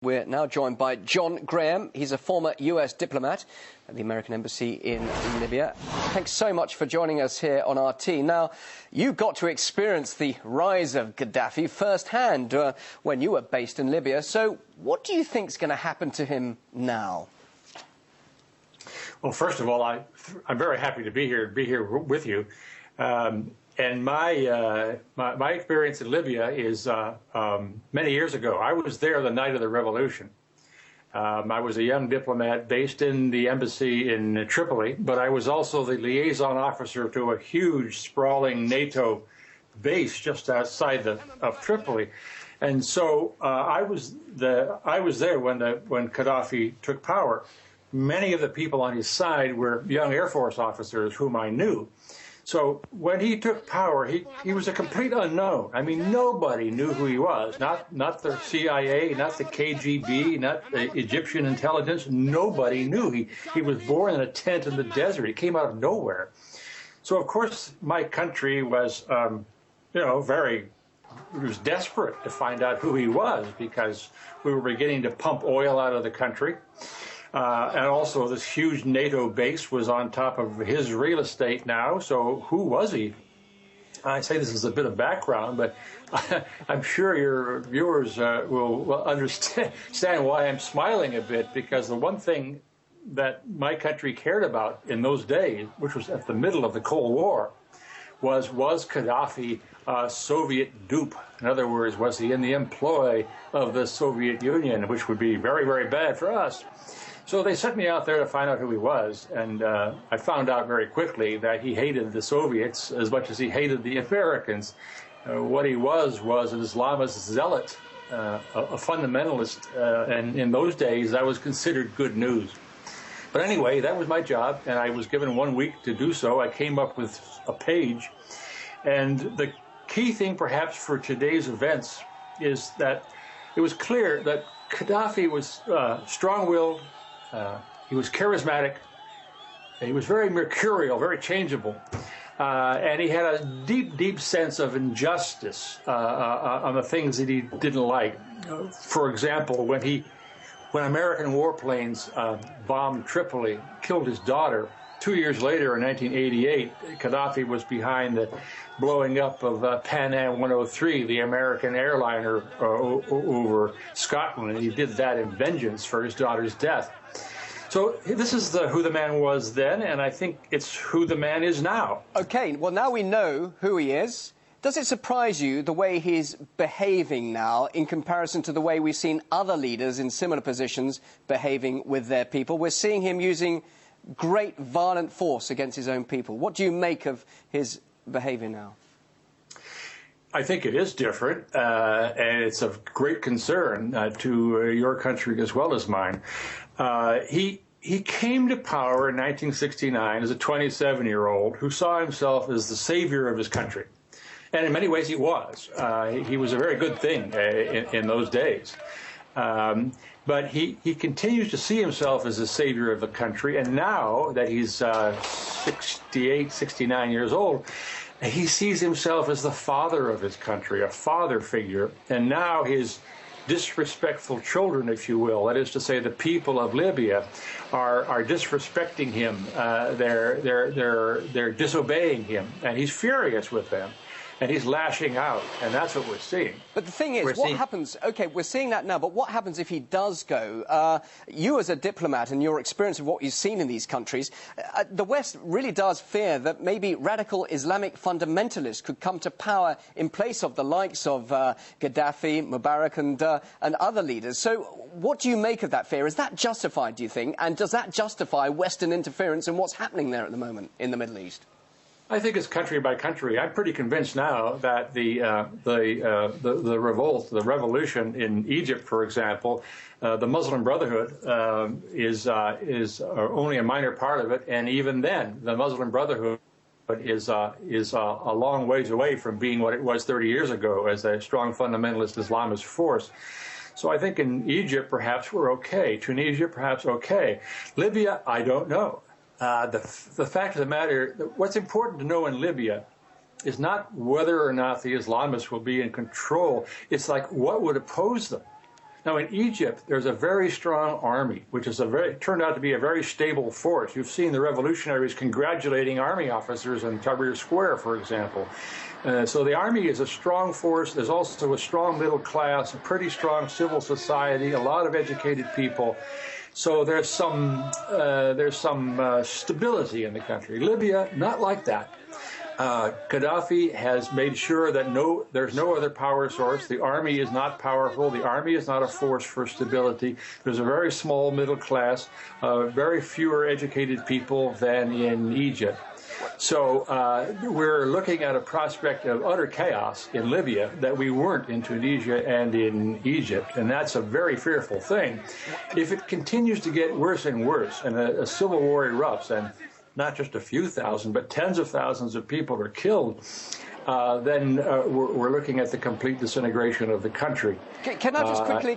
We're now joined by John Graham. He's a former US diplomat at the American Embassy in Libya. Thanks so much for joining us here on RT. Now, you got to experience the rise of Gaddafi firsthand when you were based in Libya. So what do you think is going to happen to him now? Well, first of all, I'm very happy to be here with you. And my experience in Libya is many years ago. I was there the night of the revolution. I was a young diplomat based in the embassy in Tripoli, but I was also the liaison officer to a huge, sprawling NATO base just outside of Tripoli. And so I was there when Gaddafi took power. Many of the people on his side were young Air Force officers whom I knew. So when he took power, he was a complete unknown. I mean, nobody knew who he was, not the CIA, not the KGB, not the Egyptian intelligence. Nobody knew. He was born in a tent in the desert. He came out of nowhere. So, of course, my country was, it was desperate to find out who he was because we were beginning to pump oil out of the country. And also this huge NATO base was on top of his real estate now. So who was he? I say this is a bit of background, but I'm sure your viewers will understand why I'm smiling a bit, because the one thing that my country cared about in those days, which was at the middle of the Cold War, was Gaddafi a Soviet dupe? In other words, was he in the employ of the Soviet Union, which would be very, very bad for us? So they sent me out there to find out who he was, and I found out very quickly that he hated the Soviets as much as he hated the Americans. What he was an Islamist zealot, a fundamentalist, and in those days that was considered good news. But anyway, that was my job, and I was given 1 week to do so. I came up with a page, and the key thing perhaps for today's events is that it was clear that Gaddafi was strong-willed. He was charismatic. He was very mercurial, very changeable. And he had a deep, deep sense of injustice on the things that he didn't like. For example, when American warplanes bombed Tripoli, killed his daughter, 2 years later in 1988, Gaddafi was behind the blowing up of Pan Am 103, the American airliner over Scotland. And he did that in vengeance for his daughter's death. So this is who the man was then, and I think it's who the man is now. Okay, well, now we know who he is. Does it surprise you the way he's behaving now in comparison to the way we've seen other leaders in similar positions behaving with their people? We're seeing him using great violent force against his own people. What do you make of his behavior now? I think it is different, and it's of great concern to your country as well as mine. He came to power in 1969 as a 27-year-old who saw himself as the savior of his country. And in many ways he was. He was a very good thing in those days. But he continues to see himself as a savior of the country, and now that he's 68, 69 years old, he sees himself as the father of his country, a father figure, and now his disrespectful children, if you will, that is to say the people of Libya, are disrespecting him. They're disobeying him, and he's furious with them. And he's lashing out, and that's what we're seeing. But the thing is, what happens... OK, we're seeing that now, but what happens if he does go? You as a diplomat and your experience of what you've seen in these countries, the West really does fear that maybe radical Islamic fundamentalists could come to power in place of the likes of Gaddafi, Mubarak and other leaders. So what do you make of that fear? Is that justified, do you think? And does that justify Western interference in what's happening there at the moment in the Middle East? I think it's country by country. I'm pretty convinced now that the revolt, the revolution in Egypt, for example, the Muslim Brotherhood is only a minor part of it, and even then, the Muslim Brotherhood is a long ways away from being what it was 30 years ago as a strong fundamentalist Islamist force. So I think in Egypt, perhaps we're okay. Tunisia, perhaps okay. Libya, I don't know. The fact of the matter, what's important to know in Libya is not whether or not the Islamists will be in control. It's like what would oppose them. Now, in Egypt, there's a very strong army, which is turned out to be a very stable force. You've seen the revolutionaries congratulating army officers in Tahrir Square, for example. So the army is a strong force. There's also a strong middle class, a pretty strong civil society, a lot of educated people. So there's some stability in the country. Libya, not like that. Gaddafi has made sure that there's no other power source. The army is not powerful. The army is not a force for stability. There's a very small middle class, very fewer educated people than in Egypt. So we're looking at a prospect of utter chaos in Libya that we weren't in Tunisia and in Egypt, and that's a very fearful thing. If it continues to get worse and worse, and a civil war erupts, and not just a few thousand, but tens of thousands of people are killed, then we're looking at the complete disintegration of the country. Can I just quickly...